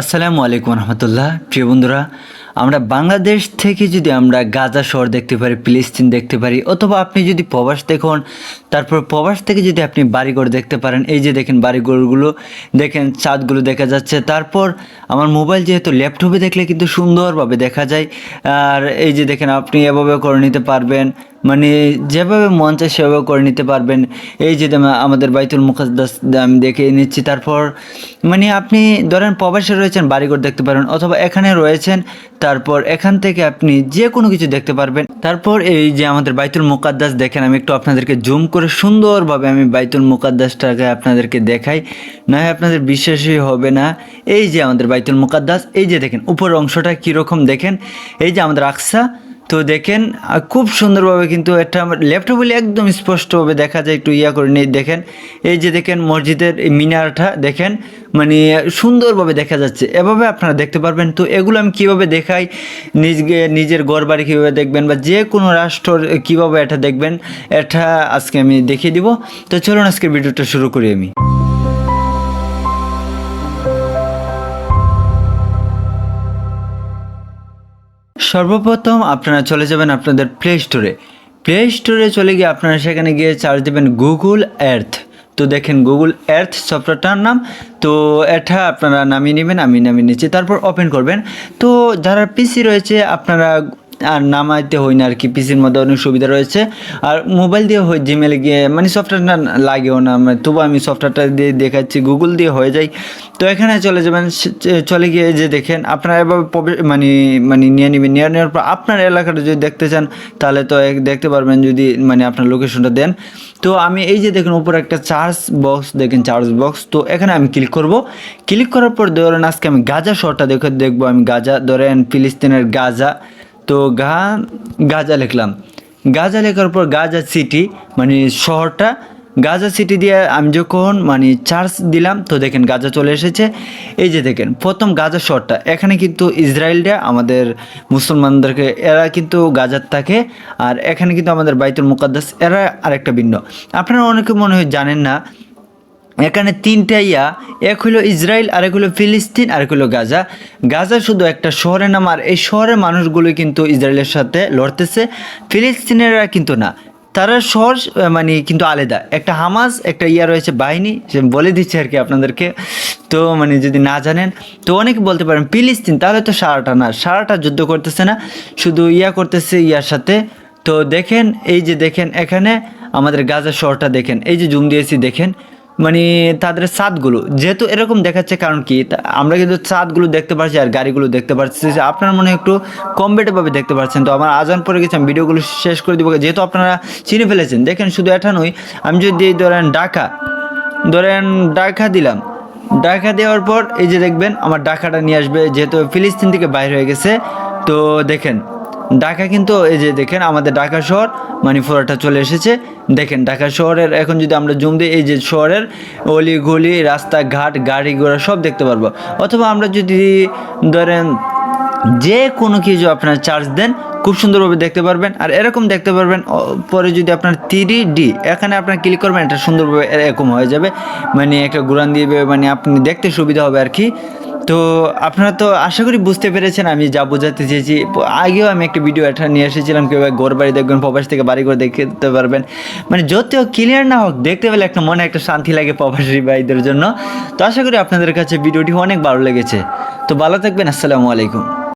আসসালামু আলাইকুম রহমতুল্লাহ। প্রিয় বন্ধুরা, আমরা বাংলাদেশ থেকে যদি আমরা গাজা শহর দেখতে পারি, ফিলিস্তিন দেখতে পারি, অথবা আপনি যদি প্রবাস দেখুন, তারপর প্রবাস থেকে যদি আপনি বাড়িঘর দেখতে পারেন, এই যে দেখেন বাড়িঘরগুলো দেখেন, ছাদগুলো দেখা যাচ্ছে। তারপর আমার মোবাইল যেহেতু ল্যাপটপে দেখলে কিন্তু সুন্দরভাবে দেখা যায়। আর এই যে দেখেন আপনি এভাবে করে নিতে পারবেন, মানে যেভাবে মন চায় সেভাবে করে নিতে পারবেন। এই যে আমাদের বাইতুল মুকাদ্দাস আমি দেখে নিচ্ছি। তারপর মানে আপনি ধরেন প্রবাসে রয়েছেন, বাড়িঘর দেখতে পারেন, অথবা এখানে রয়েছেন, তারপর এখান থেকে আপনি যে কোনো কিছু দেখতে পারবেন। তারপর এই যে আমাদের বাইতুল মুকাদ্দাস দেখেন, আমি একটু আপনাদেরকে জুম করে সুন্দরভাবে আমি বাইতুল মুকাদ্দাসটাকে আপনাদেরকে দেখাই, না হয় আপনাদের বিশ্বাসই হবে না। এই যে আমাদের বাইতুল মুকাদ্দাস, এই যে দেখেন উপর অংশটা কীরকম দেখেন, এই যে আমাদের আকসা। তো দেখেন খুব সুন্দরভাবে কিন্তু এটা আমার ল্যাপটপে একদম স্পষ্টভাবে দেখা যায়, একটু করে নিয়ে দেখেন। এই যে দেখেন মসজিদের এই মিনারটা দেখেন, মানে সুন্দরভাবে দেখা যাচ্ছে। এভাবে আপনারা দেখতে পারবেন। তো এগুলো আমি কীভাবে দেখাই, নিজের ঘর বাড়ি কীভাবে দেখবেন, বা যে কোনো রাষ্ট্র কীভাবে এটা দেখবেন, এটা আজকে আমি দেখিয়ে দিব। তো চলুন আজকের ভিডিওটা শুরু করি আমি। সর্বপ্রথম আপনারা চলে যাবেন আপনাদের প্লে স্টোরে চলে গিয়ে আপনারা সেখানে গিয়ে সার্চ দেবেন গুগল আর্থ। তো দেখেন গুগল আর্থ সফটওয়্যারটার নাম। তো এটা আপনারা নামিয়ে নেবেন, আমি নামিয়ে নিচ্ছি। তারপর ওপেন করবেন। তো যারা পিসি রয়েছে আপনারা আর নামাইতে হয় না আর কি, পিসির মধ্যে অনেক সুবিধা রয়েছে। আর মোবাইল দিয়ে হয়, জিমেলে গিয়ে মানে সফটওয়্যারটা লাগেও না, তবু আমি সফটওয়্যারটা দিয়ে দেখাচ্ছি, গুগল দিয়ে হয়ে যায়। তো এখানে চলে যাবেন, চলে গিয়ে যে দেখেন আপনারা এভাবে মানে মানে নিয়ে নেবেন। নিয়ে নেওয়ার পর আপনার এলাকাটা যদি দেখতে চান তাহলে তো দেখতে পারবেন, যদি মানে আপনার লোকেশনটা দেন। তো আমি এই যে দেখেন উপরে একটা চার্জ বক্স দেখেন, চার্জ বক্স। তো এখানে আমি ক্লিক করব। ক্লিক করার পর ধরেন আজকে আমি গাজা শহরটা দেখবো। আমি গাজা, ধরেন ফিলিস্তিনের গাজা। তো গাজা লিখলাম। গাজা লেখার পর গাজা সিটি, মানে শহরটা গাজা সিটি দিয়ে আমি যখন মানে চার্জ দিলাম, তো দেখেন গাজা চলে এসেছে। এই যে দেখেন প্রথম গাজা শহরটা, এখানে কিন্তু ইসরায়েলরা আমাদের মুসলমানদেরকে, এরা কিন্তু গাজার থাকে। আর এখানে কিন্তু আমাদের বাইতুল মুকাদ্দাস, এরা আরেকটা ভিন্ন। আপনারা অনেকে মনে হয় জানেন না, এখানে তিনটা এক হলো ইসরায়েল, আরেক হলো ফিলিস্তিন, আরেক হলো গাজা। গাজা শুধু একটা শহরের নাম, আর এই শহরের মানুষগুলো কিন্তু ইসরায়েলের সাথে লড়তেছে, ফিলিস্তিনেরা কিন্তু না। তারা শহর মানে কিন্তু আলাদা, একটা হামাস একটা রয়েছে বাহিনী, সে বলে দিচ্ছে আর কি আপনাদেরকে। তো মানে যদি না জানেন তো অনেকে বলতে পারেন ফিলিস্তিন, তাহলে তো সারাটা যুদ্ধ করতেছে না, শুধু করতেছে সাথে। তো দেখেন এই যে দেখেন এখানে আমাদের গাজা শহরটা দেখেন, এই যে জুম দিয়েছি দেখেন, মানে তাদের ছাদগুলো যেহেতু এরকম দেখাচ্ছে, কারণ কি আমরা কিন্তু ছাদগুলো দেখতে পাচ্ছি আর গাড়িগুলো দেখতে পাচ্ছি। আপনারা মনে একটু কম বেটেভাবে দেখতে পাচ্ছেন। তো আমার আজান পড়ে গেছে, আমি ভিডিওগুলো শেষ করে দেবো, যেহেতু আপনারা চিনে ফেলেছেন। দেখেন শুধু এটা নয়, আমি যদি ধরেন ঢাকা দিলাম, ঢাকা দেওয়ার পর এই যে দেখবেন আমার ঢাকাটা নিয়ে আসবে, যেহেতু ফিলিস্তিন থেকে বাইর হয়ে গেছে। তো দেখেন ঢাকা কিন্তু এই যে দেখেন আমাদের ঢাকা শহর মানে পুরোটা চলে এসেছে। দেখেন ঢাকা শহরের এখন যদি আমরা জুম দিই, এই যে শহরের অলিগলি, রাস্তাঘাট, গাড়ি ঘোড়া সব দেখতে পারবো। অথবা আমরা যদি ধরেন যে কোনো কিছু আপনার চার্জ দেন, খুব সুন্দরভাবে দেখতে পারবেন। আর এরকম দেখতে পারবেন। পরে যদি আপনার 3D এখানে আপনার ক্লিক করবেন, এটা সুন্দরভাবে এরকম হয়ে যাবে, মানে একটা ঘুরান দিবে, মানে আপনি দেখতে সুবিধা হবে আর কি। তো আপনারা তো আশা করি বুঝতে পেরেছেন আমি যা বোঝাতে চেয়েছি। আগেও আমি একটা ভিডিও এটা নিয়ে এসেছিলাম, কীভাবে ঘর বাড়ি দেখবেন, প্রবাস থেকে বাড়ি ঘর দেখতে পারবেন। মানে যতও ক্লিয়ার না হোক, দেখতে পেলে একটা মনে একটা শান্তি লাগে প্রবাসী ভাইদের জন্য। তো আশা করি আপনাদের কাছে ভিডিওটি অনেক ভালো লেগেছে। তো ভালো থাকবেন, আসসালামু আলাইকুম।